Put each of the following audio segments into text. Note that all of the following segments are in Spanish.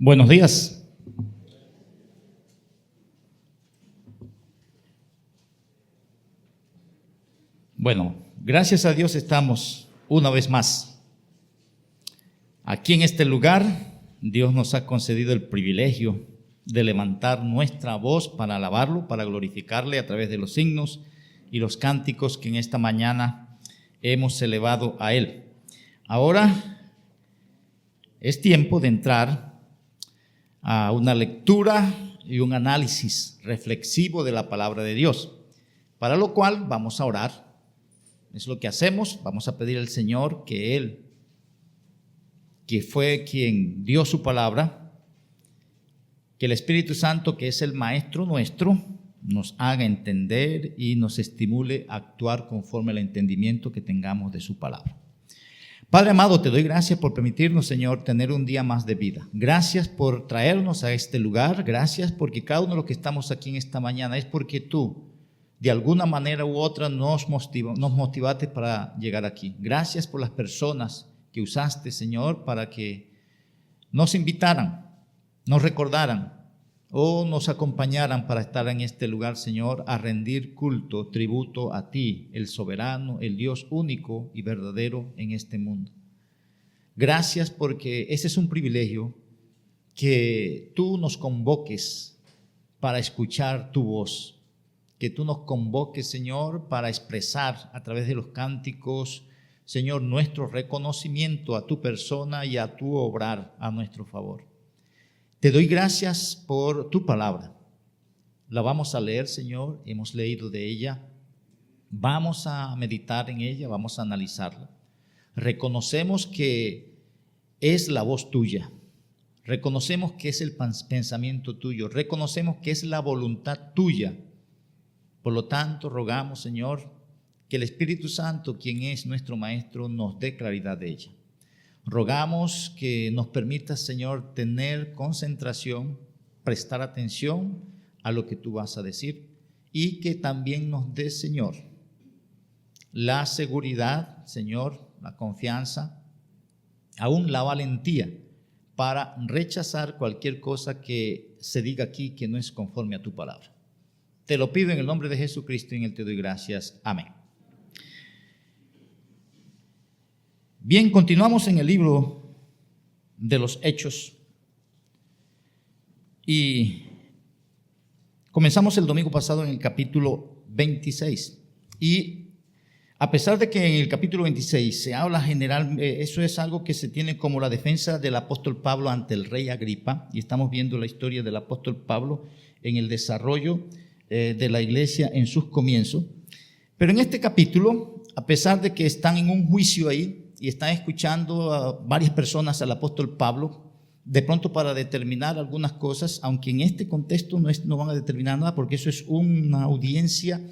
Buenos días. Bueno, gracias a Dios estamos una vez más aquí en este lugar. Dios nos ha concedido el privilegio de levantar nuestra voz para alabarlo, para glorificarle a través de los signos y los cánticos que en esta mañana hemos elevado a Él. Ahora es tiempo de entrar a una lectura y un análisis reflexivo de la palabra de Dios, para lo cual vamos a orar. Es lo que hacemos. Vamos a pedir al Señor que Él, que fue quien dio su palabra, que el Espíritu Santo, que es el Maestro nuestro, nos haga entender y nos estimule a actuar conforme al entendimiento que tengamos de su palabra. Padre amado, te doy gracias por permitirnos, Señor, tener un día más de vida. Gracias por traernos a este lugar. Gracias porque cada uno de los que estamos aquí en esta mañana es porque tú, de alguna manera u otra, nos motivaste para llegar aquí. Gracias por las personas que usaste, Señor, para que nos invitaran, nos recordaran o nos acompañaran para estar en este lugar, Señor, a rendir culto, tributo a ti, el soberano, el Dios único y verdadero en este mundo. Gracias porque ese es un privilegio, que tú nos convoques para escuchar tu voz, que tú nos convoques, Señor, para expresar a través de los cánticos, Señor, nuestro reconocimiento a tu persona y a tu obrar a nuestro favor. Te doy gracias por tu palabra. La vamos a leer, Señor, hemos leído de ella. Vamos a meditar en ella, vamos a analizarla. Reconocemos que es la voz tuya. Reconocemos que es el pensamiento tuyo. Reconocemos que es la voluntad tuya. Por lo tanto, rogamos, Señor, que el Espíritu Santo, quien es nuestro Maestro, nos dé claridad de ella. Rogamos que nos permitas, Señor, tener concentración, prestar atención a lo que tú vas a decir y que también nos dé, Señor, la seguridad, Señor, la confianza, aún la valentía para rechazar cualquier cosa que se diga aquí que no es conforme a tu palabra. Te lo pido en el nombre de Jesucristo y en Él te doy gracias. Amén. Bien, continuamos en el libro de los Hechos y comenzamos el domingo pasado en el capítulo 26 y a pesar de que en el capítulo 26 se habla general, eso es algo que se tiene como la defensa del apóstol Pablo ante el rey Agripa, y estamos viendo la historia del apóstol Pablo en el desarrollo de la iglesia en sus comienzos. Pero en este capítulo, a pesar de que están en un juicio ahí y están escuchando a varias personas al apóstol Pablo, de pronto para determinar algunas cosas, aunque en este contexto no van a determinar nada, porque eso es una audiencia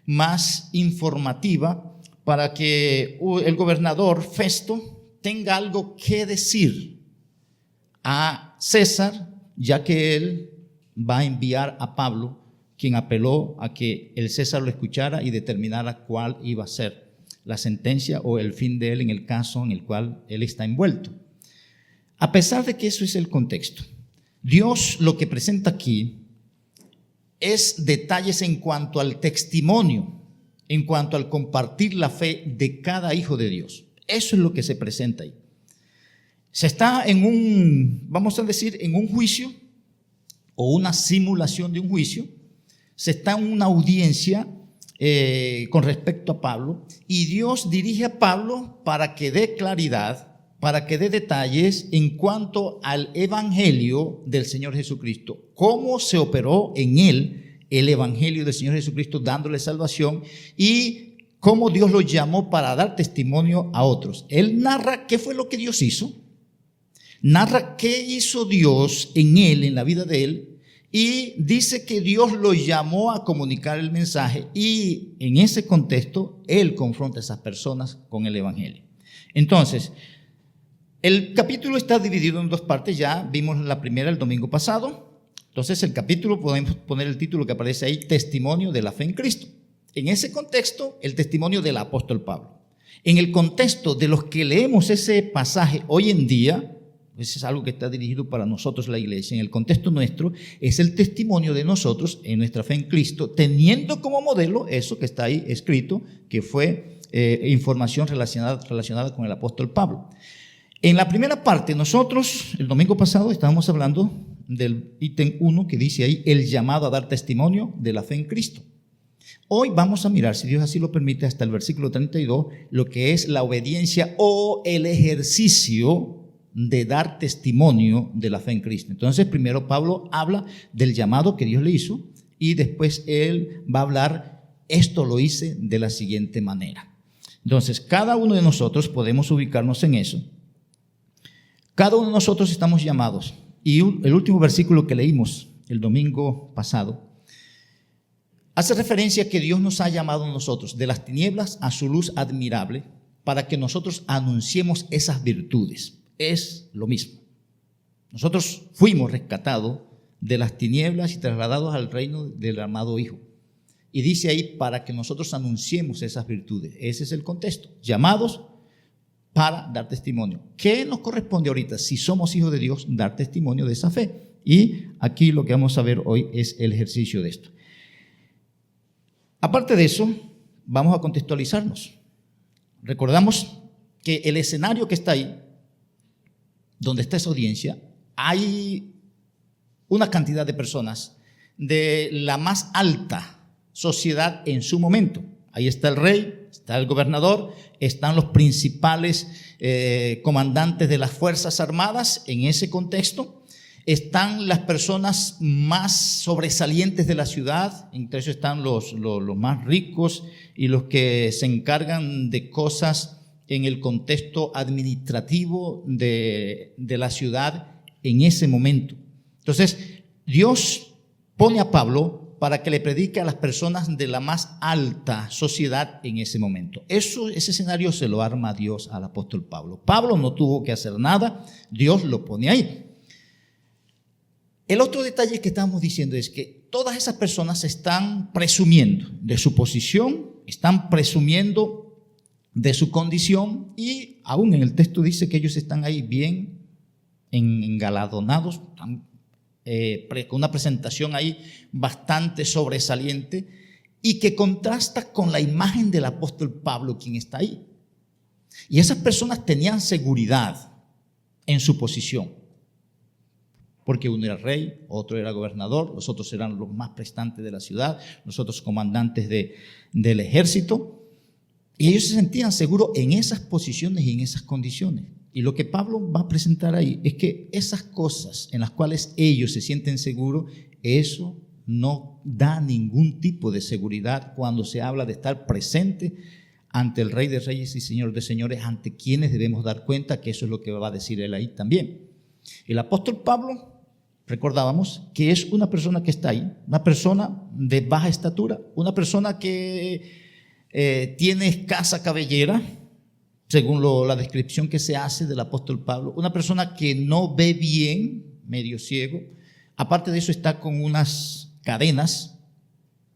más informativa para que el gobernador Festo tenga algo que decir a César, ya que él va a enviar a Pablo, quien apeló a que el César lo escuchara y determinara cuál iba a ser la sentencia o el fin de él en el caso en el cual él está envuelto. A pesar de que eso es el contexto, Dios lo que presenta aquí es detalles en cuanto al testimonio, en cuanto al compartir la fe de cada hijo de Dios. Eso es lo que se presenta ahí. Se está en un juicio o una simulación de un juicio. Se está en una audiencia con respecto a Pablo, y Dios dirige a Pablo para que dé claridad, para que dé detalles en cuanto al evangelio del Señor Jesucristo, cómo se operó en él el evangelio del Señor Jesucristo dándole salvación y cómo Dios lo llamó para dar testimonio a otros. Él narra qué fue lo que Dios hizo, narra qué hizo Dios en él, en la vida de él, y dice que Dios lo llamó a comunicar el mensaje, y en ese contexto él confronta a esas personas con el evangelio. Entonces, el capítulo está dividido en dos partes. Ya vimos la primera el domingo pasado. Entonces el capítulo, podemos poner el título que aparece ahí, Testimonio de la fe en Cristo. En ese contexto, el testimonio del apóstol Pablo. En el contexto de los que leemos ese pasaje hoy en día, Eso es algo que está dirigido para nosotros, la iglesia. En el contexto nuestro es el testimonio de nosotros en nuestra fe en Cristo, teniendo como modelo eso que está ahí escrito, que fue información relacionada con el apóstol Pablo. En la primera parte, nosotros el domingo pasado estábamos hablando del ítem 1 que dice ahí, el llamado a dar testimonio de la fe en Cristo. Hoy vamos a mirar, si Dios así lo permite, hasta el versículo 32, lo que es la obediencia o el ejercicio de dar testimonio de la fe en Cristo. Entonces, primero Pablo habla del llamado que Dios le hizo y después él va a hablar, esto lo hice de la siguiente manera. Entonces, cada uno de nosotros podemos ubicarnos en eso. Cada uno de nosotros estamos llamados. Y el último versículo que leímos el domingo pasado hace referencia a que Dios nos ha llamado a nosotros de las tinieblas a su luz admirable para que nosotros anunciemos esas virtudes. Es lo mismo. Nosotros fuimos rescatados de las tinieblas y trasladados al reino del amado Hijo. Y dice ahí, para que nosotros anunciemos esas virtudes. Ese es el contexto. Llamados para dar testimonio. ¿Qué nos corresponde ahorita? Si somos hijos de Dios, dar testimonio de esa fe. Y aquí lo que vamos a ver hoy es el ejercicio de esto. Aparte de eso, vamos a contextualizarnos. Recordamos que el escenario que está ahí, donde está esa audiencia, hay una cantidad de personas de la más alta sociedad en su momento. Ahí está el rey, está el gobernador, están los principales comandantes de las Fuerzas Armadas en ese contexto. Están las personas más sobresalientes de la ciudad, entre ellos están los más ricos y los que se encargan de cosas en el contexto administrativo de la ciudad en ese momento. Entonces, Dios pone a Pablo para que le predique a las personas de la más alta sociedad en ese momento. Ese escenario se lo arma Dios al apóstol Pablo. Pablo no tuvo que hacer nada, Dios lo pone ahí. El otro detalle que estamos diciendo es que todas esas personas están presumiendo de su posición, están presumiendo de su condición y aún en el texto dice que ellos están ahí bien engalardonados, con una presentación ahí bastante sobresaliente y que contrasta con la imagen del apóstol Pablo, quien está ahí. Y esas personas tenían seguridad en su posición, porque uno era rey, otro era gobernador, los otros eran los más prestantes de la ciudad, los otros comandantes del ejército, y ellos se sentían seguros en esas posiciones y en esas condiciones. Y lo que Pablo va a presentar ahí es que esas cosas en las cuales ellos se sienten seguros, eso no da ningún tipo de seguridad cuando se habla de estar presente ante el Rey de Reyes y Señor de Señores, ante quienes debemos dar cuenta, que eso es lo que va a decir él ahí también. El apóstol Pablo, recordábamos que es una persona que está ahí, una persona de baja estatura, una persona que tiene escasa cabellera, según la descripción que se hace del apóstol Pablo, una persona que no ve bien, medio ciego. Aparte de eso está con unas cadenas,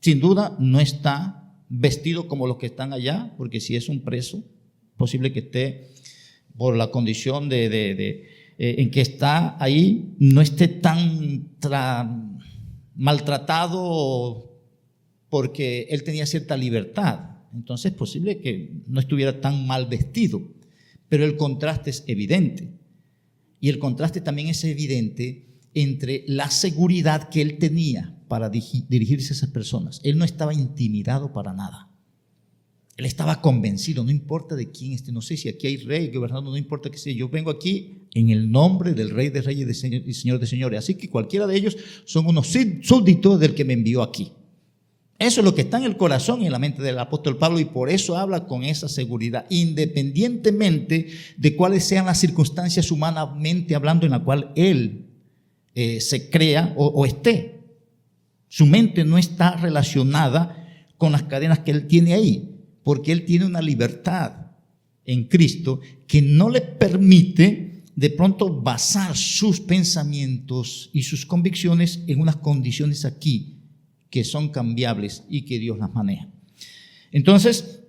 sin duda no está vestido como los que están allá, porque si es un preso, posible que esté por la condición en que está ahí, no esté tan maltratado porque él tenía cierta libertad. Entonces es posible que no estuviera tan mal vestido, pero el contraste es evidente. Y el contraste también es evidente entre la seguridad que él tenía para dirigirse a esas personas. Él no estaba intimidado para nada. Él estaba convencido, no importa de quién esté, no sé si aquí hay rey, gobernador, no importa que sea, yo vengo aquí en el nombre del Rey de Reyes y Señor de Señores. Así que cualquiera de ellos son unos súbditos del que me envió aquí. Eso es lo que está en el corazón y en la mente del apóstol Pablo, y por eso habla con esa seguridad, independientemente de cuáles sean las circunstancias humanamente hablando en la cual él se crea o esté. Su mente no está relacionada con las cadenas que él tiene ahí, porque él tiene una libertad en Cristo que no le permite de pronto basar sus pensamientos y sus convicciones en unas condiciones aquí que son cambiables y que Dios las maneja. Entonces,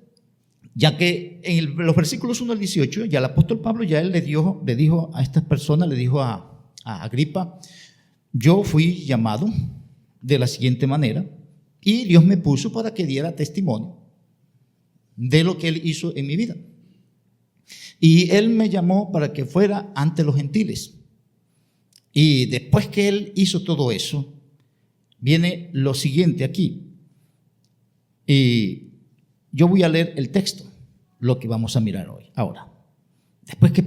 Ya que en los versículos 1 al 18, ya el apóstol Pablo ya él le dijo a estas personas, le dijo a Agripa: yo fui llamado de la siguiente manera y Dios me puso para que diera testimonio de lo que Él hizo en mi vida. Y Él me llamó para que fuera ante los gentiles. Y después que Él hizo todo eso, viene lo siguiente aquí. Y yo voy a leer el texto, lo que vamos a mirar hoy. Ahora, después que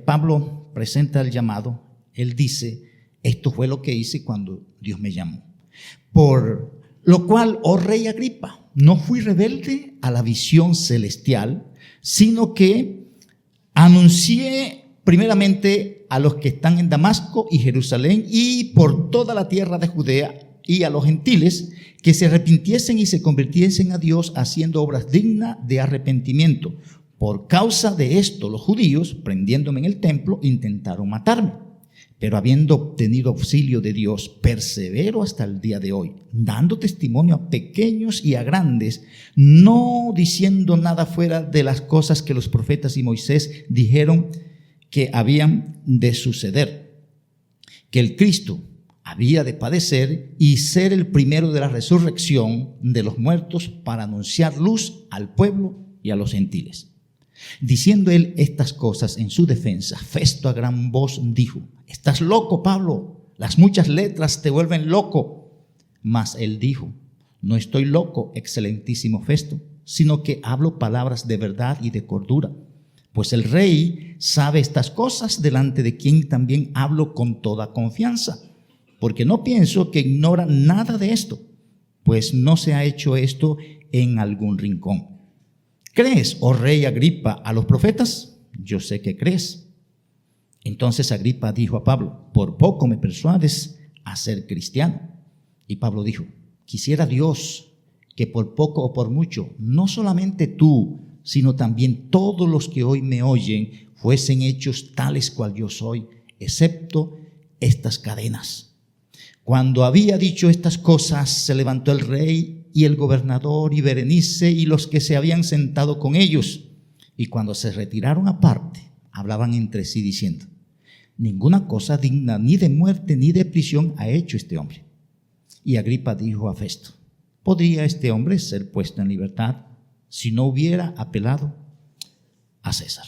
Pablo presenta el llamado, él dice: esto fue lo que hice cuando Dios me llamó. Por lo cual, oh rey Agripa, no fui rebelde a la visión celestial, sino que anuncié primeramente a los que están en Damasco y Jerusalén y por toda la tierra de Judea y a los gentiles que se arrepintiesen y se convirtiesen a Dios haciendo obras dignas de arrepentimiento. Por causa de esto, los judíos, prendiéndome en el templo, intentaron matarme. Pero habiendo obtenido auxilio de Dios, persevero hasta el día de hoy, dando testimonio a pequeños y a grandes, no diciendo nada fuera de las cosas que los profetas y Moisés dijeron que habían de suceder, que el Cristo había de padecer y ser el primero de la resurrección de los muertos para anunciar luz al pueblo y a los gentiles. Diciendo él estas cosas en su defensa, Festo a gran voz dijo: estás loco, Pablo, las muchas letras te vuelven loco. Mas él dijo: no estoy loco, excelentísimo Festo, sino que hablo palabras de verdad y de cordura. Pues el rey sabe estas cosas, delante de quien también hablo con toda confianza. Porque no pienso que ignora nada de esto, pues no se ha hecho esto en algún rincón. ¿Crees, oh rey Agripa, a los profetas? Yo sé que crees. Entonces Agripa dijo a Pablo: por poco me persuades a ser cristiano. Y Pablo dijo: quisiera Dios que por poco o por mucho, no solamente tú, sino también todos los que hoy me oyen, fuesen hechos tales cual yo soy, excepto estas cadenas. Cuando había dicho estas cosas, se levantó el rey y el gobernador y Berenice y los que se habían sentado con ellos. Y cuando se retiraron aparte, hablaban entre sí diciendo: ninguna cosa digna ni de muerte ni de prisión ha hecho este hombre. Y Agripa dijo a Festo: ¿podría este hombre ser puesto en libertad si no hubiera apelado a César?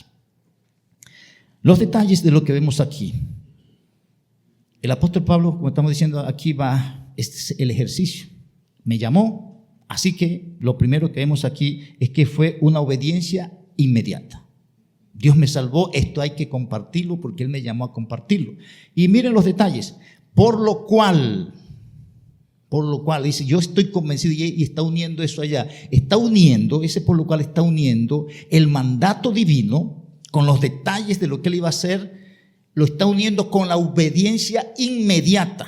Los detalles de lo que vemos aquí. El apóstol Pablo, como estamos diciendo, aquí va, este es el ejercicio. Me llamó. Así que lo primero que vemos aquí es que fue una obediencia inmediata. Dios me salvó, esto hay que compartirlo porque Él me llamó a compartirlo. Y miren los detalles. Por lo cual, dice, yo estoy convencido, y está uniendo eso allá. Está uniendo, ese por lo cual está uniendo el mandato divino con los detalles de lo que Él iba a hacer, lo está uniendo con la obediencia inmediata.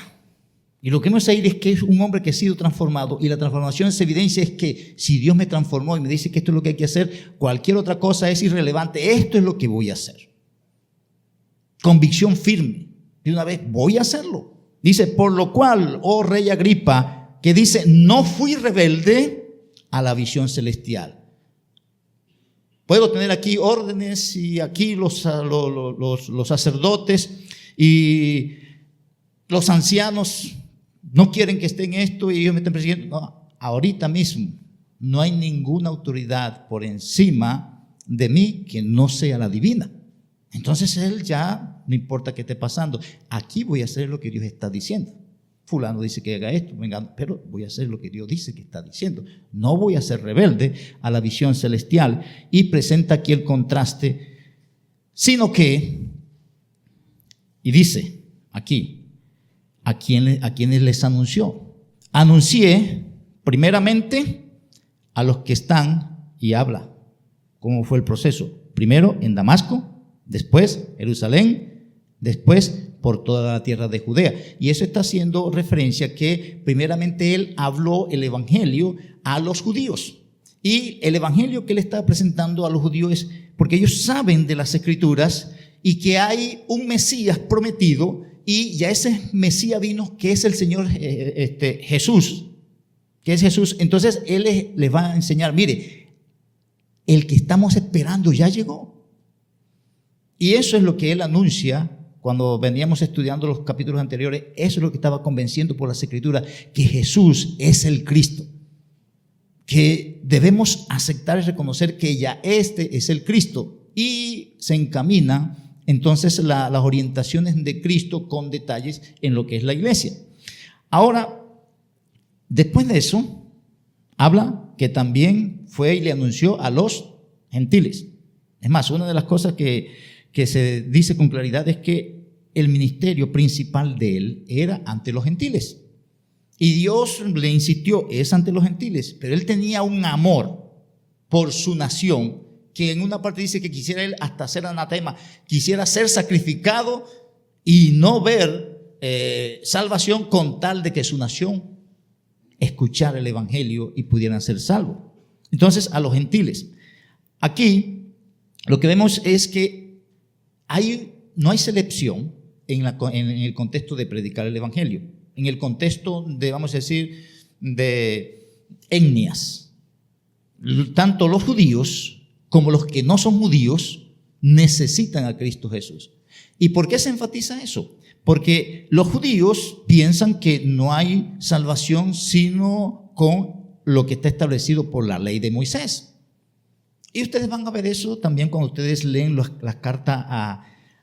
Y lo que vamos a ir es que es un hombre que ha sido transformado, y la transformación se evidencia es que si Dios me transformó y me dice que esto es lo que hay que hacer, cualquier otra cosa es irrelevante. Esto es lo que voy a hacer. Convicción firme. De una vez voy a hacerlo. Dice: por lo cual, oh rey Agripa, que dice: no fui rebelde a la visión celestial. Puedo tener aquí órdenes y aquí los sacerdotes y los ancianos no quieren que esté en esto y ellos me están persiguiendo. No, ahorita mismo no hay ninguna autoridad por encima de mí que no sea la divina. Entonces él ya, no importa qué esté pasando, aquí voy a hacer lo que Dios está diciendo. Fulano dice que haga esto, venga, pero voy a hacer lo que Dios dice que está diciendo. No voy a ser rebelde a la visión celestial. Y presenta aquí el contraste, sino que, y dice aquí, ¿a quienes les anunció? Anuncié primeramente a los que están, y habla cómo fue el proceso. Primero en Damasco, después Jerusalén, después por toda la tierra de Judea. Y eso está haciendo referencia que primeramente él habló el evangelio a los judíos. Y el evangelio que él está presentando a los judíos es porque ellos saben de las escrituras y que hay un Mesías prometido, y ya ese Mesías vino, que es el Señor Jesús, que es Jesús. Entonces él les va a enseñar: mire, el que estamos esperando ya llegó. Y eso es lo que él anuncia cuando veníamos estudiando los capítulos anteriores. Eso es lo que estaba convenciendo por las Escrituras, que Jesús es el Cristo, que debemos aceptar y reconocer que ya este es el Cristo, y se encamina entonces las orientaciones de Cristo con detalles en lo que es la iglesia. Ahora, después de eso, habla que también fue y le anunció a los gentiles. Es más, una de las cosas que se dice con claridad es que el ministerio principal de él era ante los gentiles. Y Dios le insistió, es ante los gentiles, pero él tenía un amor por su nación, que en una parte dice que quisiera él hasta ser anatema, quisiera ser sacrificado y no ver salvación con tal de que su nación escuchara el evangelio y pudieran ser salvos. Entonces, a los gentiles. Aquí lo que vemos es que no hay selección en el contexto de predicar el evangelio, en el contexto de, vamos a decir, de etnias. Tanto los judíos como los que no son judíos necesitan a Cristo Jesús. ¿Y por qué se enfatiza eso? Porque los judíos piensan que no hay salvación sino con lo que está establecido por la ley de Moisés. Y ustedes van a ver eso también cuando ustedes leen la carta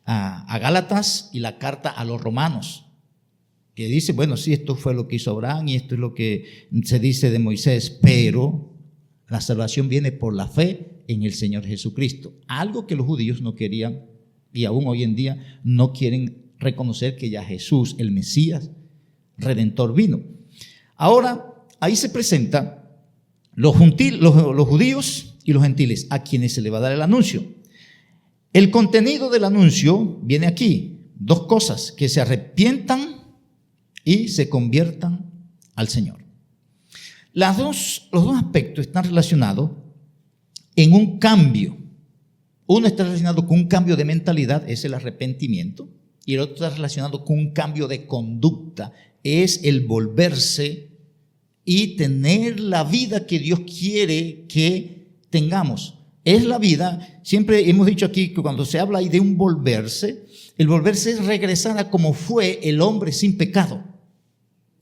a Gálatas y la carta a los romanos, que dice, bueno, sí, esto fue lo que hizo Abraham y esto es lo que se dice de Moisés, pero la salvación viene por la fe en el Señor Jesucristo. Algo que los judíos no querían y aún hoy en día no quieren reconocer, que ya Jesús, el Mesías, Redentor, vino. Ahora, ahí se presenta los judíos y los gentiles, a quienes se le va a dar el anuncio. El contenido del anuncio viene aquí. Dos cosas: que se arrepientan y se conviertan al Señor. Los dos aspectos están relacionados en un cambio. Uno está relacionado con un cambio de mentalidad, es el arrepentimiento, y el otro está relacionado con un cambio de conducta, es el volverse y tener la vida que Dios quiere que tengamos. Es la vida, siempre hemos dicho aquí que cuando se habla ahí de un volverse, el volverse es regresar a como fue el hombre sin pecado.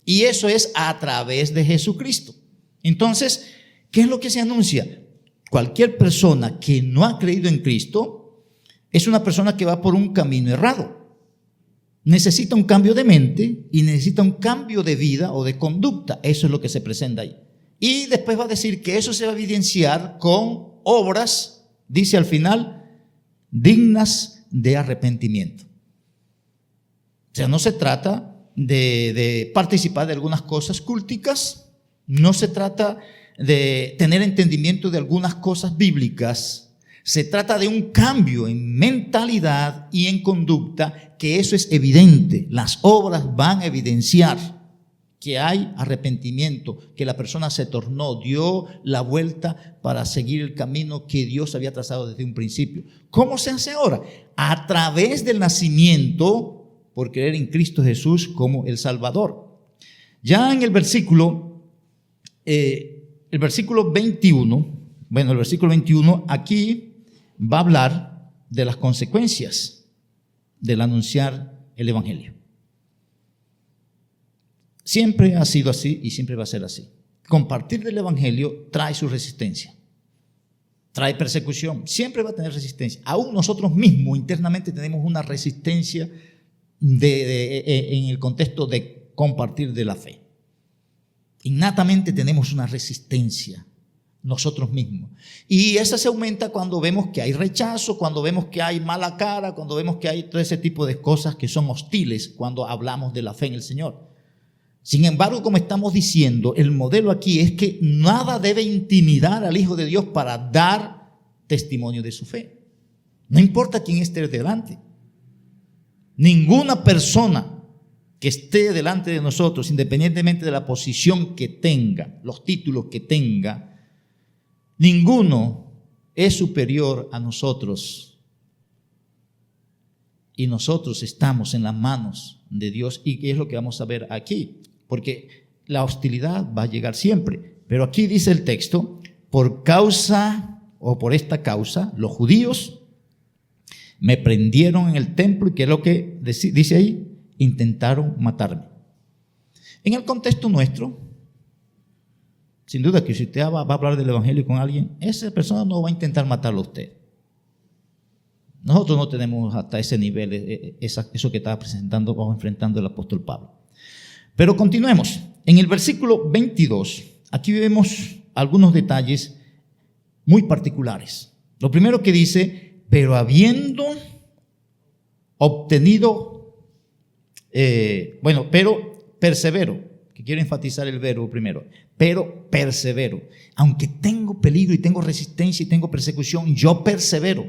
Y eso es a través de Jesucristo. Entonces, ¿qué es lo que se anuncia? Cualquier persona que no ha creído en Cristo es una persona que va por un camino errado. Necesita un cambio de mente y necesita un cambio de vida o de conducta. Eso es lo que se presenta ahí. Y después va a decir que eso se va a evidenciar con obras, dice al final, dignas de arrepentimiento. O sea, no se trata de participar de algunas cosas culticas, no se trata de tener entendimiento de algunas cosas bíblicas, se trata de un cambio en mentalidad y en conducta, que eso es evidente. Las obras van a evidenciar que hay arrepentimiento, que la persona se tornó, dio la vuelta para seguir el camino que Dios había trazado desde un principio. ¿Cómo se hace ahora? A través del nacimiento por creer en Cristo Jesús como el Salvador. Ya en el versículo 21, el versículo 21 aquí va a hablar de las consecuencias del anunciar el evangelio. Siempre ha sido así y siempre va a ser así. Compartir del evangelio trae su resistencia, trae persecución, siempre va a tener resistencia. Aún nosotros mismos internamente tenemos una resistencia en el contexto de compartir de la fe. Innatamente tenemos una resistencia nosotros mismos, y esa se aumenta cuando vemos que hay rechazo, cuando vemos que hay mala cara, cuando vemos que hay todo ese tipo de cosas que son hostiles cuando hablamos de la fe en el Señor. Sin embargo, como estamos diciendo, el modelo aquí es que nada debe intimidar al Hijo de Dios para dar testimonio de su fe. No importa quién esté delante. Ninguna persona que esté delante de nosotros, independientemente de la posición que tenga, los títulos que tenga, ninguno es superior a nosotros. Y nosotros estamos en las manos de Dios, y es lo que vamos a ver aquí, porque la hostilidad va a llegar siempre. Pero aquí dice el texto, por causa o por esta causa, los judíos me prendieron en el templo y ¿qué es lo que dice ahí? Intentaron matarme. En el contexto nuestro, sin duda que si usted va a hablar del evangelio con alguien, esa persona no va a intentar matarlo a usted. Nosotros no tenemos hasta ese nivel, eso que estaba presentando o enfrentando el apóstol Pablo. Pero continuemos. En el versículo 22, aquí vemos algunos detalles muy particulares. Lo primero que dice, pero habiendo obtenido, pero persevero, que quiero enfatizar el verbo primero, pero persevero. Aunque tengo peligro y tengo resistencia y tengo persecución, yo persevero.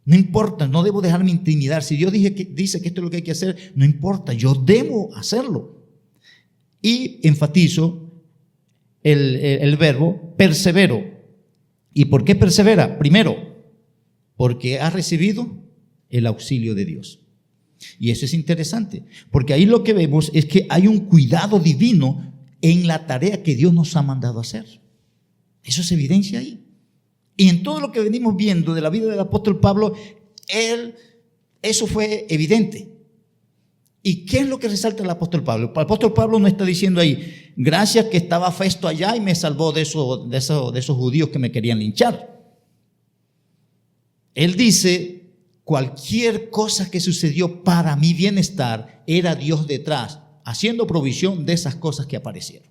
No importa, no debo dejarme intimidar. Si Dios dice que esto es lo que hay que hacer, no importa, yo debo hacerlo. Y enfatizo el verbo persevero. ¿Y por qué persevera? Primero, porque ha recibido el auxilio de Dios. Y eso es interesante, porque ahí lo que vemos es que hay un cuidado divino en la tarea que Dios nos ha mandado a hacer. Eso se evidencia ahí. Y en todo lo que venimos viendo de la vida del apóstol Pablo, eso fue evidente. ¿Y qué es lo que resalta el apóstol Pablo? El apóstol Pablo no está diciendo ahí, gracias que estaba Festo allá y me salvó de esos judíos que me querían linchar. Él dice, cualquier cosa que sucedió para mi bienestar, era Dios detrás, haciendo provisión de esas cosas que aparecieron.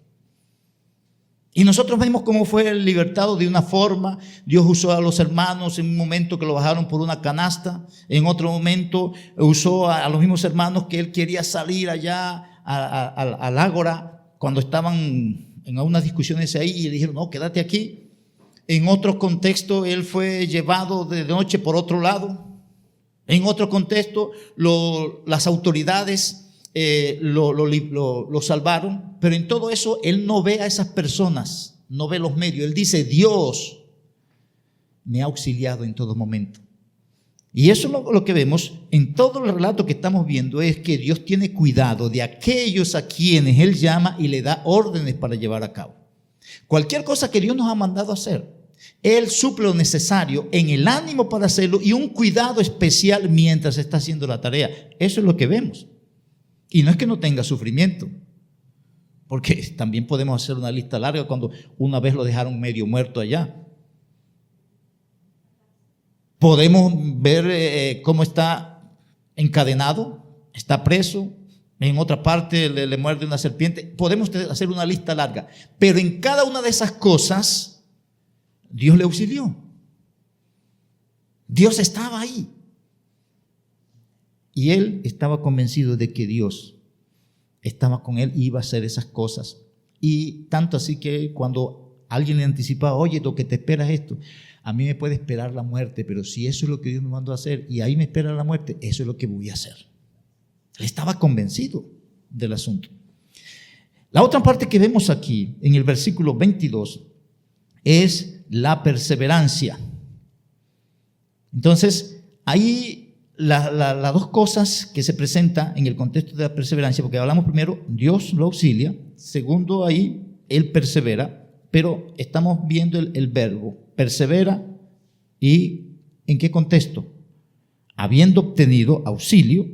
Y nosotros vemos cómo fue libertado de una forma. Dios usó a los hermanos en un momento que lo bajaron por una canasta. En otro momento usó a los mismos hermanos que él quería salir allá al ágora cuando estaban en unas discusiones ahí y le dijeron, no, quédate aquí. En otro contexto él fue llevado de noche por otro lado. En otro contexto las autoridades lo salvaron, pero en todo eso él no ve a esas personas, no ve los medios. Él dice, Dios me ha auxiliado en todo momento. Y eso es lo que vemos en todo el relato que estamos viendo, es que Dios tiene cuidado de aquellos a quienes Él llama y le da órdenes para llevar a cabo. Cualquier cosa que Dios nos ha mandado a hacer, Él suple lo necesario en el ánimo para hacerlo y un cuidado especial mientras está haciendo la tarea. Eso es lo que vemos. Y no es que no tenga sufrimiento, porque también podemos hacer una lista larga cuando una vez lo dejaron medio muerto allá. Podemos ver cómo está encadenado, está preso, en otra parte le muerde una serpiente. Podemos hacer una lista larga, pero en cada una de esas cosas Dios le auxilió. Dios estaba ahí. Y él estaba convencido de que Dios estaba con él y iba a hacer esas cosas. Y tanto así que cuando alguien le anticipaba, oye, lo que te espera es esto, a mí me puede esperar la muerte, pero si eso es lo que Dios me mandó a hacer y ahí me espera la muerte, eso es lo que voy a hacer. Él estaba convencido del asunto. La otra parte que vemos aquí en el versículo 22 es la perseverancia. Entonces, ahí las dos cosas que se presentan en el contexto de la perseverancia, porque hablamos primero, Dios lo auxilia, segundo, ahí Él persevera, pero estamos viendo el verbo, persevera, ¿y en qué contexto? Habiendo obtenido auxilio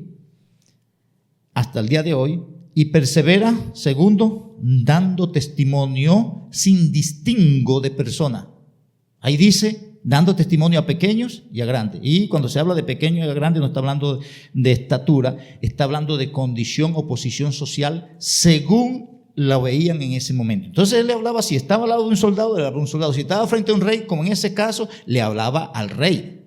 hasta el día de hoy, y persevera, segundo, dando testimonio sin distingo de persona. Ahí dice, dando testimonio a pequeños y a grandes. Y cuando se habla de pequeños y a grandes no está hablando de estatura, está hablando de condición o posición social según la veían en ese momento. Entonces él le hablaba, si estaba al lado de un soldado, le hablaba a un soldado. Si estaba frente a un rey, como en ese caso, le hablaba al rey.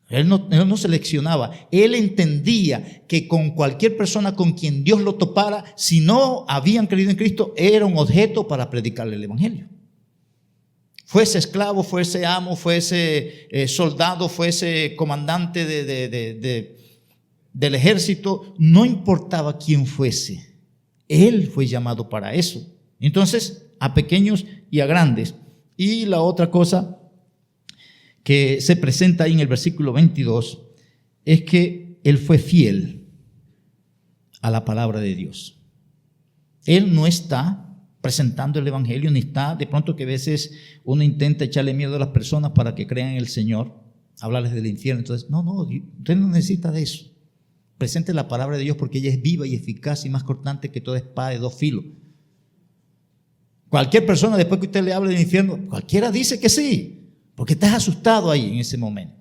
Él no seleccionaba. Él entendía que con cualquier persona con quien Dios lo topara, si no habían creído en Cristo, era un objeto para predicarle el evangelio. Fuese esclavo, fuese amo, fuese soldado, fuese comandante del ejército, no importaba quién fuese, él fue llamado para eso. Entonces, a pequeños y a grandes. Y la otra cosa que se presenta ahí en el versículo 22 es que él fue fiel a la palabra de Dios. Él no está presentando el evangelio, ni está de pronto que a veces uno intenta echarle miedo a las personas para que crean en el Señor, hablarles del infierno. Entonces, no, usted no necesita de eso. Presente la palabra de Dios porque ella es viva y eficaz y más cortante que toda espada de dos filos. Cualquier persona, después que usted le hable del infierno, cualquiera dice que sí, porque estás asustado ahí en ese momento.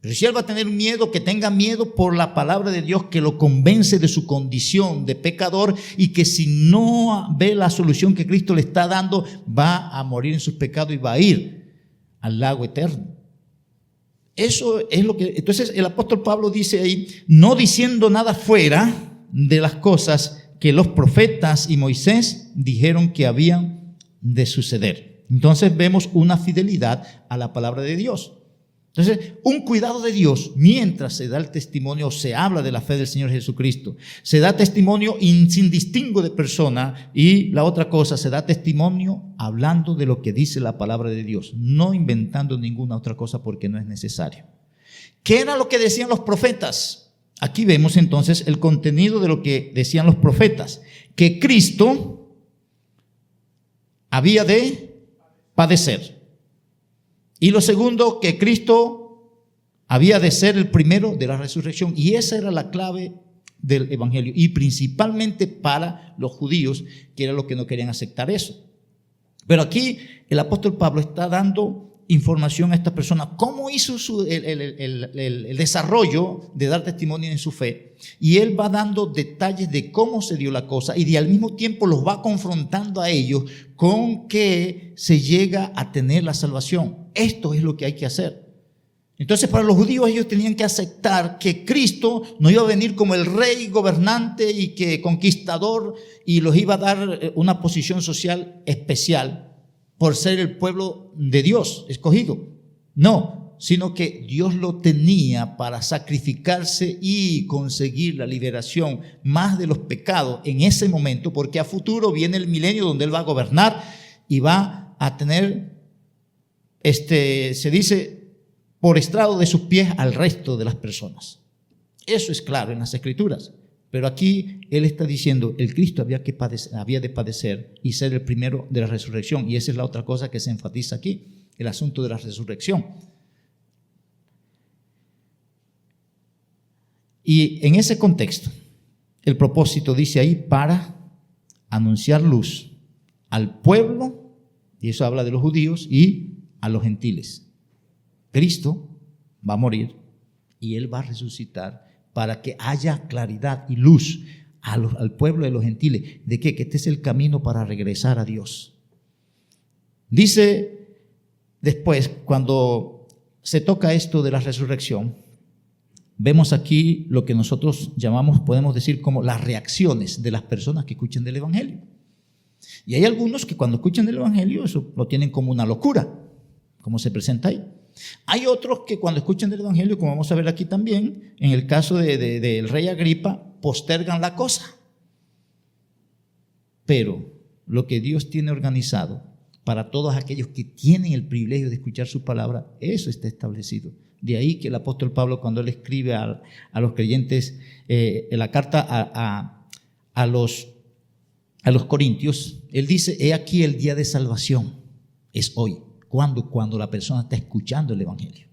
Pero si él va a tener miedo, que tenga miedo por la palabra de Dios que lo convence de su condición de pecador y que si no ve la solución que Cristo le está dando, va a morir en sus pecados y va a ir al lago eterno. Eso es lo que... Entonces el apóstol Pablo dice ahí, no diciendo nada fuera de las cosas que los profetas y Moisés dijeron que habían de suceder. Entonces vemos una fidelidad a la palabra de Dios. Entonces, un cuidado de Dios mientras se da el testimonio, se habla de la fe del Señor Jesucristo. Se da testimonio sin distingo de persona y la otra cosa, se da testimonio hablando de lo que dice la palabra de Dios, no inventando ninguna otra cosa porque no es necesario. ¿Qué era lo que decían los profetas? Aquí vemos entonces el contenido de lo que decían los profetas, que Cristo había de padecer. Y lo segundo, que Cristo había de ser el primero de la resurrección. Y esa era la clave del evangelio. Y principalmente para los judíos, que era lo que no querían aceptar eso. Pero aquí el apóstol Pablo está dando información a esta persona. ¿Cómo hizo el desarrollo de dar testimonio en su fe? Y él va dando detalles de cómo se dio la cosa y al mismo tiempo los va confrontando a ellos con que se llega a tener la salvación. Esto es lo que hay que hacer. Entonces, para los judíos ellos tenían que aceptar que Cristo no iba a venir como el rey gobernante y que conquistador y los iba a dar una posición social especial por ser el pueblo de Dios escogido. No, sino que Dios lo tenía para sacrificarse y conseguir la liberación más de los pecados en ese momento, porque a futuro viene el milenio donde Él va a gobernar y va a tener, se dice, por estrado de sus pies al resto de las personas. Eso es claro en las Escrituras. Pero aquí él está diciendo, el Cristo había de padecer y ser el primero de la resurrección. Y esa es la otra cosa que se enfatiza aquí, el asunto de la resurrección. Y en ese contexto, el propósito dice ahí, para anunciar luz al pueblo, y eso habla de los judíos, y a los gentiles. Cristo va a morir y Él va a resucitar para que haya claridad y luz al pueblo de los gentiles. ¿De qué? Que este es el camino para regresar a Dios. Dice después, cuando se toca esto de la resurrección, vemos aquí lo que nosotros llamamos, podemos decir, como las reacciones de las personas que escuchan del evangelio. Y hay algunos que cuando escuchan del evangelio, eso lo tienen como una locura, como se presenta ahí. Hay otros que cuando escuchan del evangelio, como vamos a ver aquí también, en el caso del rey Agripa, postergan la cosa. Pero lo que Dios tiene organizado para todos aquellos que tienen el privilegio de escuchar su palabra, eso está establecido. De ahí que el apóstol Pablo, cuando él escribe a los creyentes en la carta a los corintios, él dice, he aquí el día de salvación, es hoy. Cuando la persona está escuchando el evangelio.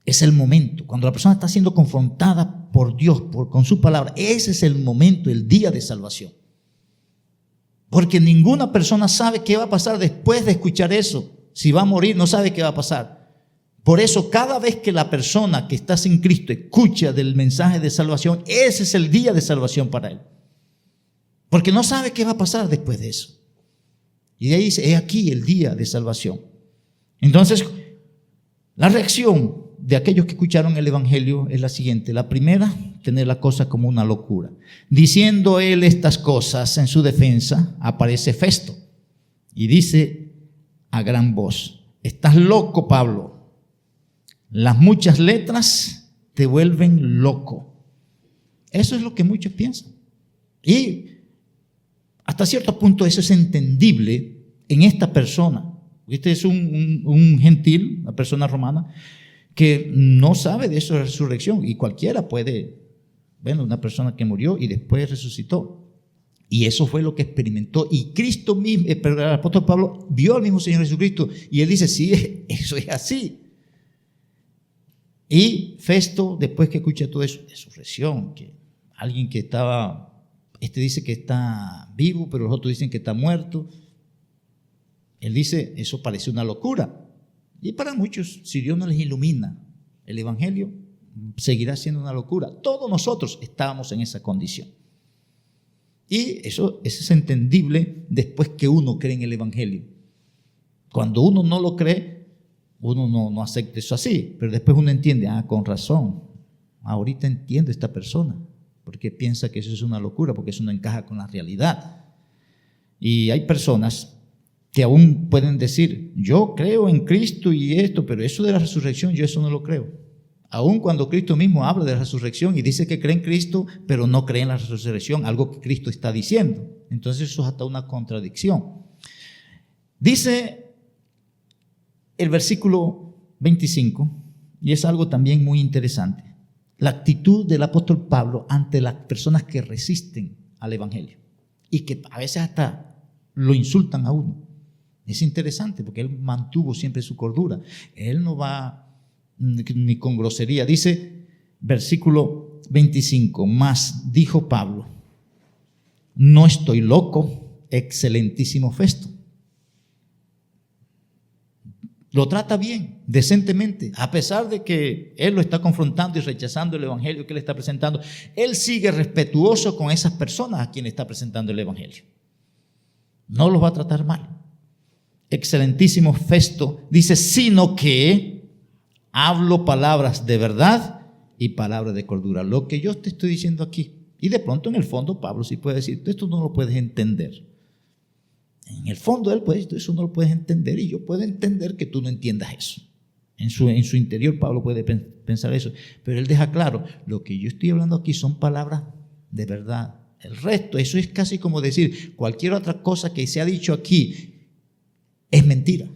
Es el momento, cuando la persona está siendo confrontada por Dios, con su palabra, ese es el momento, el día de salvación. Porque ninguna persona sabe qué va a pasar después de escuchar eso. Si va a morir, no sabe qué va a pasar. Por eso, cada vez que la persona que está sin Cristo escucha del mensaje de salvación, ese es el día de salvación para él. Porque no sabe qué va a pasar después de eso. Y de ahí dice, he aquí el día de salvación. Entonces, la reacción de aquellos que escucharon el evangelio es la siguiente. La primera, tener la cosa como una locura. Diciendo él estas cosas en su defensa, aparece Festo y dice a gran voz, estás loco, Pablo. Las muchas letras te vuelven loco. Eso es lo que muchos piensan. Y hasta cierto punto eso es entendible en esta persona. Este es un gentil, una persona romana, que no sabe de eso de la resurrección. Y cualquiera puede, una persona que murió y después resucitó. Y eso fue lo que experimentó. Y Cristo mismo, el apóstol Pablo, vio al mismo Señor Jesucristo. Y él dice, sí, eso es así. Y Festo, después que escucha todo eso, de resurrección, que alguien que estaba, dice que está vivo, pero los otros dicen que está muerto. Él dice, eso parece una locura. Y para muchos, si Dios no les ilumina el evangelio, seguirá siendo una locura. Todos nosotros estábamos en esa condición. Y eso es entendible después que uno cree en el evangelio. Cuando uno no lo cree, uno no acepta eso así, pero después uno entiende, con razón, ahorita entiendo esta persona, porque piensa que eso es una locura, porque eso no encaja con la realidad. Y hay personas que aún pueden decir, yo creo en Cristo y esto, pero eso de la resurrección, yo eso no lo creo. Aún cuando Cristo mismo habla de la resurrección y dice que cree en Cristo, pero no cree en la resurrección, algo que Cristo está diciendo. Entonces eso es hasta una contradicción. Dice el versículo 25, y es algo también muy interesante, la actitud del apóstol Pablo ante las personas que resisten al evangelio y que a veces hasta lo insultan a uno. Es interesante porque él mantuvo siempre su cordura. Él no va ni con grosería. Dice versículo 25, mas dijo Pablo, no estoy loco, excelentísimo Festo. Lo trata bien, decentemente, a pesar de que él lo está confrontando y rechazando el evangelio que él está presentando. Él sigue respetuoso con esas personas a quienes está presentando el evangelio. No los va a tratar mal. Excelentísimo Festo dice, sino que hablo palabras de verdad y palabras de cordura. Lo que yo te estoy diciendo aquí. Y de pronto en el fondo Pablo sí puede decir, esto no lo puedes entender. En el fondo él puede decir, eso no lo puedes entender y yo puedo entender que tú no entiendas eso. En su interior Pablo puede pensar eso. Pero él deja claro, lo que yo estoy hablando aquí son palabras de verdad. El resto, eso es casi como decir, cualquier otra cosa que se ha dicho aquí es mentira.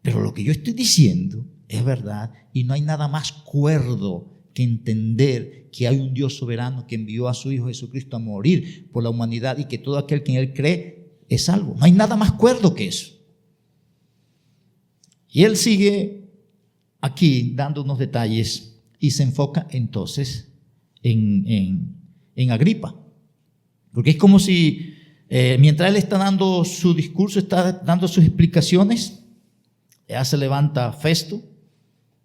Pero lo que yo estoy diciendo es verdad y no hay nada más cuerdo que entender que hay un Dios soberano que envió a su Hijo Jesucristo a morir por la humanidad y que todo aquel que en Él cree es salvo. No hay nada más cuerdo que eso. Y él sigue aquí dando unos detalles y se enfoca entonces en Agripa. Porque es como si mientras él está dando su discurso, está dando sus explicaciones, ya se levanta Festo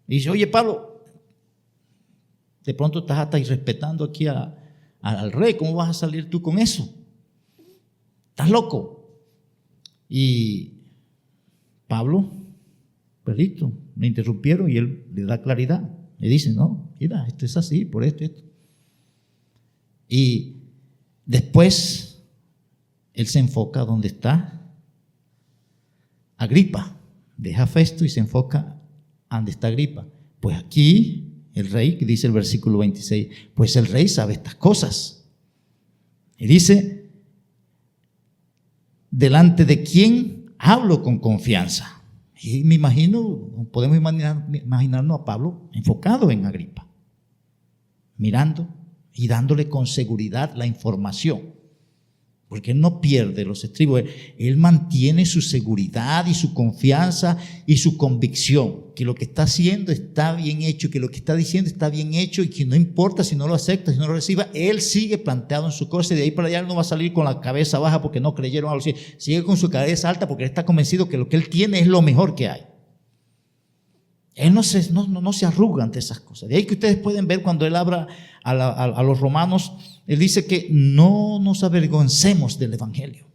y dice, oye Pablo, de pronto estás hasta irrespetando aquí al rey, ¿cómo vas a salir tú con eso? ¿Estás loco? Y Pablo, pues listo, me interrumpieron y él le da claridad. Le dice, no, mira, esto es así, por esto. Y después él se enfoca donde está Agripa. Deja Festo y se enfoca donde está Agripa. Pues aquí el rey, que dice el versículo 26, pues el rey sabe estas cosas. Y dice, delante de quién hablo con confianza. Y me imagino, podemos imaginarnos a Pablo enfocado en Agripa, mirando y dándole con seguridad la información, porque él no pierde los estribos, él mantiene su seguridad y su confianza y su convicción, que lo que está haciendo está bien hecho, que lo que está diciendo está bien hecho y que no importa si no lo acepta, si no lo reciba, él sigue planteado en su cosa y de ahí para allá él no va a salir con la cabeza baja porque no creyeron a los cielos, sigue con su cabeza alta porque él está convencido que lo que él tiene es lo mejor que hay. Él no se arruga ante esas cosas. De ahí que ustedes pueden ver cuando él habla a los romanos, él dice que no nos avergoncemos del evangelio.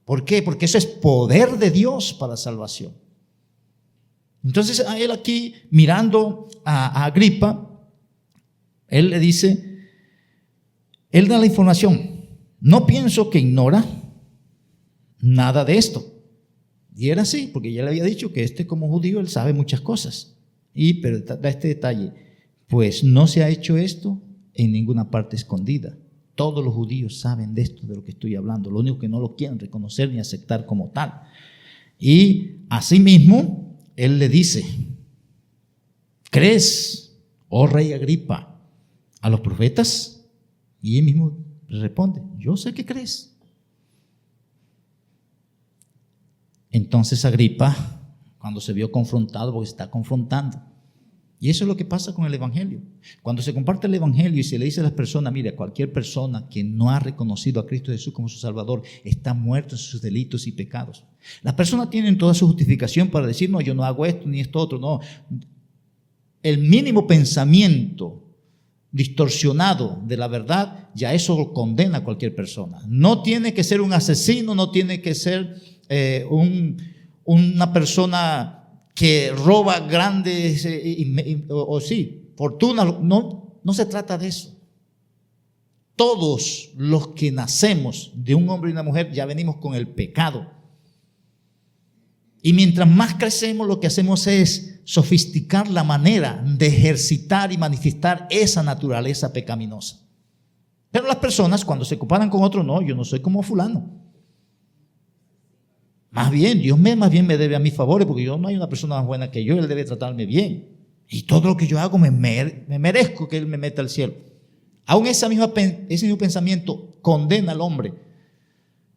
¿Por qué? Porque eso es poder de Dios para salvación. Entonces a él aquí, mirando a Agripa, él le dice, él da la información, no pienso que ignora nada de esto. Y era así, porque ya le había dicho que como judío él sabe muchas cosas. Pero da este detalle, pues no se ha hecho esto en ninguna parte escondida. Todos los judíos saben de esto, de lo que estoy hablando. Lo único que no lo quieren reconocer ni aceptar como tal. Y asimismo, él le dice, ¿crees, oh rey Agripa, a los profetas? Y él mismo responde, yo sé que crees. Entonces Agripa, cuando se vio confrontado, porque se está confrontando, y eso es lo que pasa con el Evangelio. Cuando se comparte el Evangelio y se le dice a las personas, mire, cualquier persona que no ha reconocido a Cristo Jesús como su Salvador está muerto en sus delitos y pecados. Las personas tienen toda su justificación para decir, no, yo no hago esto ni esto otro. No, el mínimo pensamiento distorsionado de la verdad, ya eso condena a cualquier persona. No tiene que ser un asesino, no tiene que ser una persona que roba grandes fortunas. No se trata de eso. Todos los que nacemos de un hombre y una mujer ya venimos con el pecado. Y mientras más crecemos, lo que hacemos es sofisticar la manera de ejercitar y manifestar esa naturaleza pecaminosa. Pero las personas, cuando se comparan con otros, no, yo no soy como fulano. Más bien, Dios más bien me debe a mis favores, porque yo no hay una persona más buena que yo, Él debe tratarme bien. Y todo lo que yo hago me merezco que Él me meta al cielo. Aún ese mismo pensamiento condena al hombre,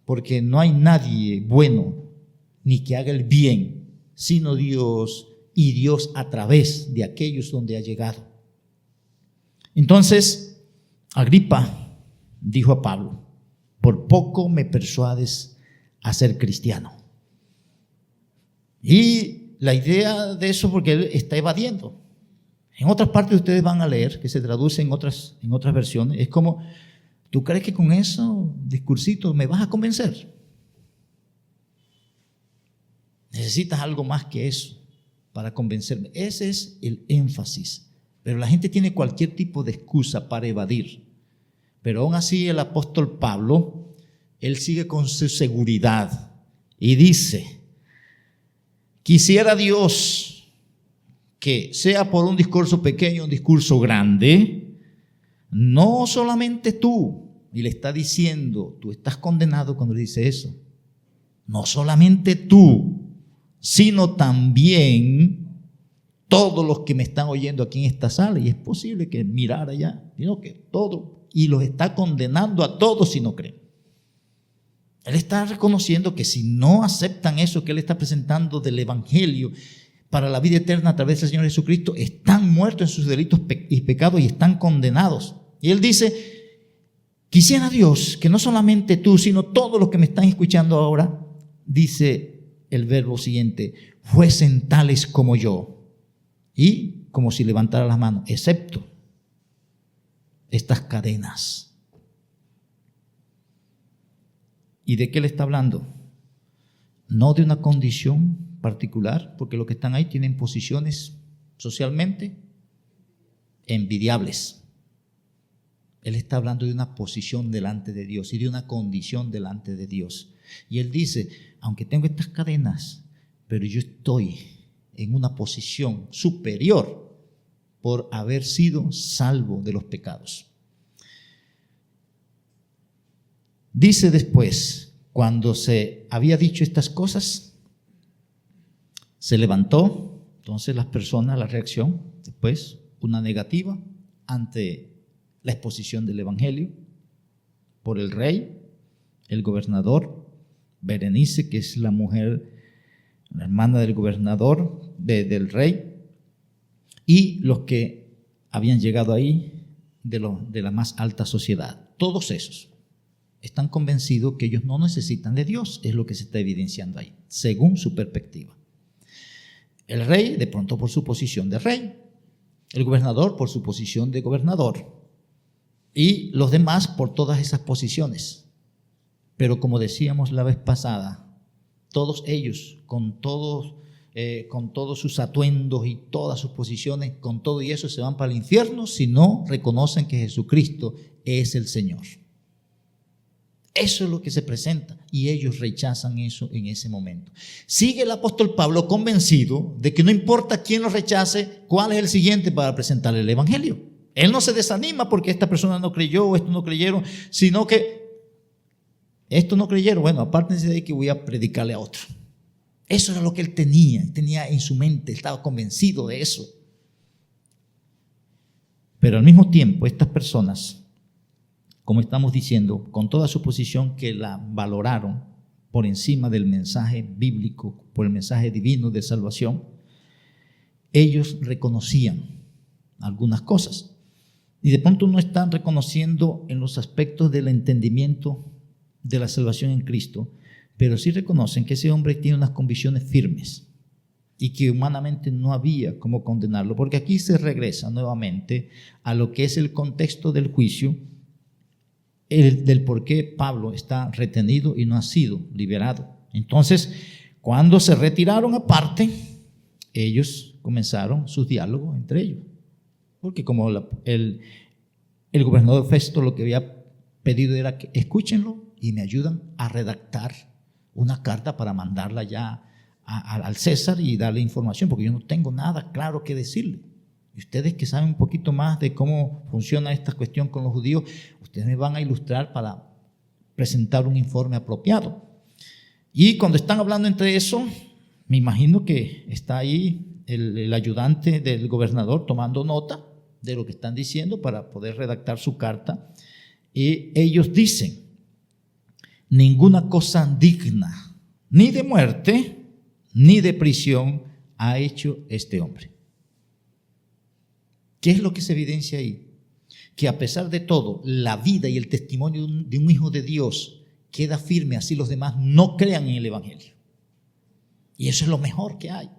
porque no hay nadie bueno ni que haga el bien, sino Dios, y Dios a través de aquellos donde ha llegado. Entonces, Agripa dijo a Pablo, por poco me persuades a ser cristiano. Y la idea de eso, porque él está evadiendo. En otras partes ustedes van a leer, que se traduce en otras versiones, es como, ¿tú crees que con eso discursito me vas a convencer? Necesitas algo más que eso para convencerme. Ese es el énfasis. Pero la gente tiene cualquier tipo de excusa para evadir. Pero aún así el apóstol Pablo, él sigue con su seguridad y dice, quisiera Dios que sea por un discurso pequeño, un discurso grande, no solamente tú, y le está diciendo, tú estás condenado cuando le dice eso, no solamente tú, sino también todos los que me están oyendo aquí en esta sala, y es posible que mirar allá, sino que todo, y los está condenando a todos si no creen. Él está reconociendo que si no aceptan eso que él está presentando del Evangelio para la vida eterna a través del Señor Jesucristo, están muertos en sus delitos y pecados y están condenados. Y él dice, quisiera Dios que no solamente tú, sino todos los que me están escuchando ahora, dice el verbo siguiente, fuesen tales como yo. Y como si levantara las manos, excepto estas cadenas. ¿Y de qué le está hablando? No de una condición particular, porque los que están ahí tienen posiciones socialmente envidiables. Él está hablando de una posición delante de Dios y de una condición delante de Dios. Y él dice, aunque tengo estas cadenas, pero yo estoy en una posición superior por haber sido salvo de los pecados. Dice después, cuando se había dicho estas cosas, se levantó, entonces las personas, la reacción, después una negativa ante la exposición del Evangelio por el rey, el gobernador, Berenice, que es la mujer, la hermana del gobernador, del rey, y los que habían llegado ahí de la más alta sociedad. Todos esos están convencidos que ellos no necesitan de Dios, es lo que se está evidenciando ahí, según su perspectiva. El rey, de pronto por su posición de rey, el gobernador por su posición de gobernador, y los demás por todas esas posiciones. Pero como decíamos la vez pasada, todos ellos, con todos sus atuendos y todas sus posiciones, con todo y eso se van para el infierno si no reconocen que Jesucristo es el Señor. Eso es lo que se presenta y ellos rechazan eso en ese momento. Sigue el apóstol Pablo convencido de que no importa quién lo rechace, cuál es el siguiente para presentarle el Evangelio. Él no se desanima porque esta persona no creyó o estos no creyeron, sino que estos no creyeron, bueno, apártense de ahí que voy a predicarle a otro. Eso era lo que él tenía en su mente, estaba convencido de eso. Pero al mismo tiempo estas personas como estamos diciendo, con toda su posición, que la valoraron por encima del mensaje bíblico, por el mensaje divino de salvación, ellos reconocían algunas cosas. Y de pronto no están reconociendo en los aspectos del entendimiento de la salvación en Cristo, pero sí reconocen que ese hombre tiene unas convicciones firmes y que humanamente no había cómo condenarlo, porque aquí se regresa nuevamente a lo que es el contexto del juicio, del por qué Pablo está retenido y no ha sido liberado. Entonces, cuando se retiraron aparte, ellos comenzaron sus diálogos entre ellos, porque como el gobernador Festo lo que había pedido era que escúchenlo y me ayudan a redactar una carta para mandarla ya al César y darle información, porque yo no tengo nada claro que decirle. Y ustedes que saben un poquito más de cómo funciona esta cuestión con los judíos, ustedes me van a ilustrar para presentar un informe apropiado. Y cuando están hablando entre eso, me imagino que está ahí el ayudante del gobernador tomando nota de lo que están diciendo para poder redactar su carta. Y ellos dicen: ninguna cosa digna ni de muerte ni de prisión ha hecho este hombre. ¿Qué es lo que se evidencia ahí? Que a pesar de todo, la vida y el testimonio de un hijo de Dios queda firme, así los demás no crean en el evangelio. Y eso es lo mejor que hay.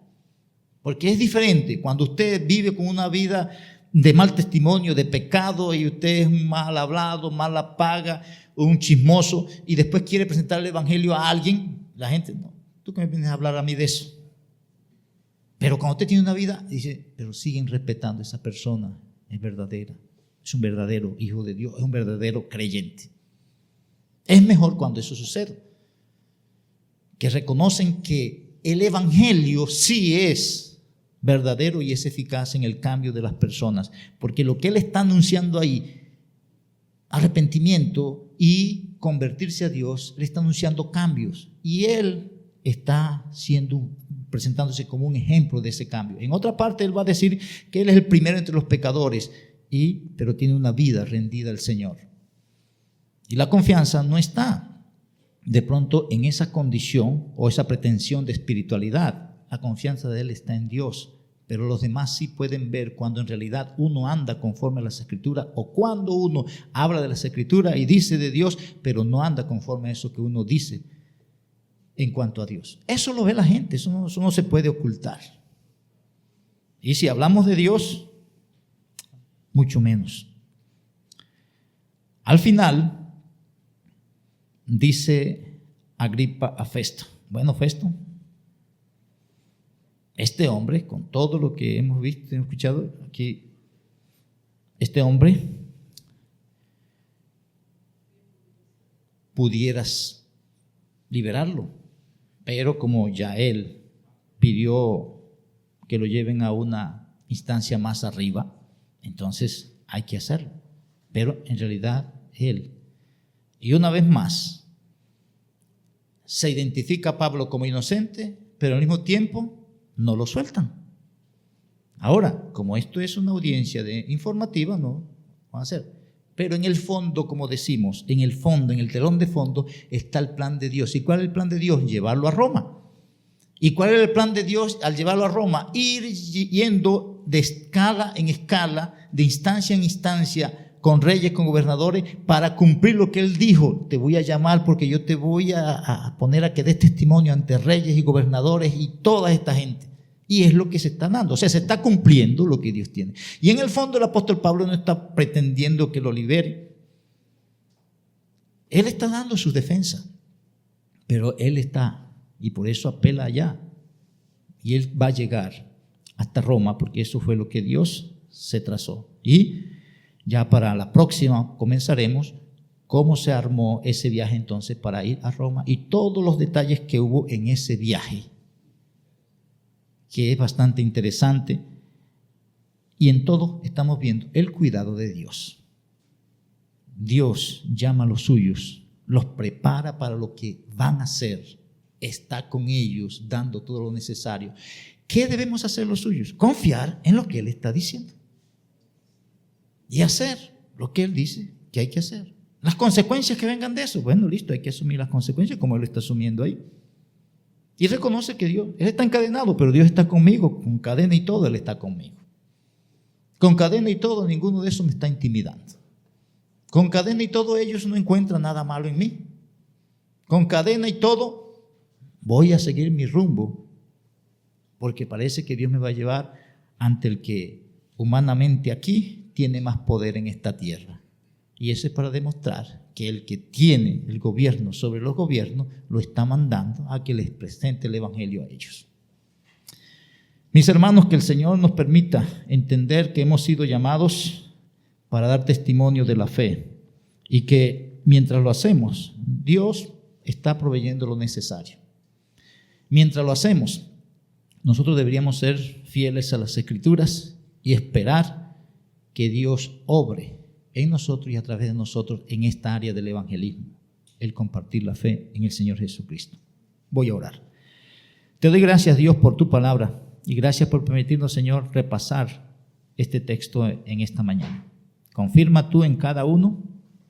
Porque es diferente cuando usted vive con una vida de mal testimonio, de pecado, y usted es un mal hablado, mala paga, un chismoso, y después quiere presentar el evangelio a alguien. La gente: no, tú que me vienes a hablar a mí de eso. Pero cuando usted tiene una vida, dice: pero siguen respetando, esa persona es verdadera, es un verdadero hijo de Dios, es un verdadero creyente. Es mejor cuando eso sucede, que reconocen que el evangelio sí es verdadero y es eficaz en el cambio de las personas, porque lo que él está anunciando ahí, arrepentimiento y convertirse a Dios, él está anunciando cambios y él está presentándose como un ejemplo de ese cambio. En otra parte él va a decir que él es el primero entre los pecadores, pero tiene una vida rendida al Señor. Y la confianza no está de pronto en esa condición o esa pretensión de espiritualidad. La confianza de él está en Dios, pero los demás sí pueden ver cuando en realidad uno anda conforme a las Escrituras, o cuando uno habla de las Escrituras y dice de Dios, pero no anda conforme a eso que uno dice en cuanto a Dios. Eso lo ve la gente, eso no se puede ocultar. Y si hablamos de Dios, mucho menos. Al final dice Agripa a Festo: bueno, Festo, este hombre, con todo lo que hemos visto y hemos escuchado aquí, este hombre, pudieras liberarlo, pero como ya él pidió que lo lleven a una instancia más arriba, entonces hay que hacerlo. Pero en realidad él, y una vez más, se identifica a Pablo como inocente, pero al mismo tiempo no lo sueltan. Ahora, como esto es una audiencia informativa, no van a hacer. Pero en el fondo, como decimos, en el telón de fondo está el plan de Dios. ¿Y cuál es el plan de Dios? Llevarlo a Roma. ¿Y cuál es el plan de Dios al llevarlo a Roma? Ir yendo de escala en escala, de instancia en instancia, con reyes, con gobernadores, para cumplir lo que él dijo: te voy a llamar porque yo te voy a poner a que des testimonio ante reyes y gobernadores y toda esta gente. Y es lo que se está dando, o sea, se está cumpliendo lo que Dios tiene. Y en el fondo el apóstol Pablo no está pretendiendo que lo libere. Él está dando su defensa, pero él está, y por eso apela allá. Y él va a llegar hasta Roma, porque eso fue lo que Dios se trazó. Y ya para la próxima comenzaremos cómo se armó ese viaje entonces para ir a Roma y todos los detalles que hubo en ese viaje, que es bastante interesante. Y en todo estamos viendo el cuidado de Dios. Dios llama a los suyos, los prepara para lo que van a hacer, está con ellos dando todo lo necesario. ¿Qué debemos hacer los suyos? Confiar en lo que Él está diciendo y hacer lo que Él dice que hay que hacer. Las consecuencias que vengan de eso, bueno, listo, hay que asumir las consecuencias como Él está asumiendo ahí. Y reconoce que Él está encadenado, pero Dios está conmigo, con cadena y todo, Él está conmigo. Con cadena y todo, ninguno de esos me está intimidando. Con cadena y todo, ellos no encuentran nada malo en mí. Con cadena y todo, voy a seguir mi rumbo, porque parece que Dios me va a llevar ante el que humanamente aquí tiene más poder en esta tierra. Y eso es para demostrar que el que tiene el gobierno sobre los gobiernos lo está mandando a que les presente el evangelio a ellos. Mis hermanos, que el Señor nos permita entender que hemos sido llamados para dar testimonio de la fe y que mientras lo hacemos, Dios está proveyendo lo necesario. Mientras lo hacemos, nosotros deberíamos ser fieles a las Escrituras y esperar que Dios obre en nosotros y a través de nosotros en esta área del evangelismo, el compartir la fe en el Señor Jesucristo. Voy a orar. Te doy gracias, Dios, por tu palabra y gracias por permitirnos, Señor, repasar este texto en esta mañana. Confirma tú en cada uno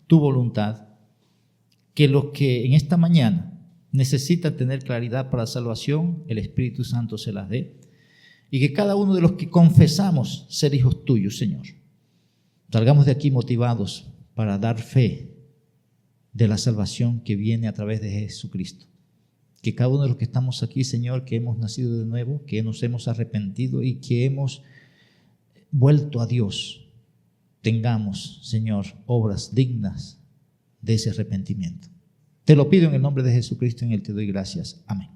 tu voluntad, que los que en esta mañana necesitan tener claridad para la salvación, el Espíritu Santo se las dé, y que cada uno de los que confesamos ser hijos tuyos, Señor, salgamos de aquí motivados para dar fe de la salvación que viene a través de Jesucristo. Que cada uno de los que estamos aquí, Señor, que hemos nacido de nuevo, que nos hemos arrepentido y que hemos vuelto a Dios, tengamos, Señor, obras dignas de ese arrepentimiento. Te lo pido en el nombre de Jesucristo, en el que te doy gracias. Amén.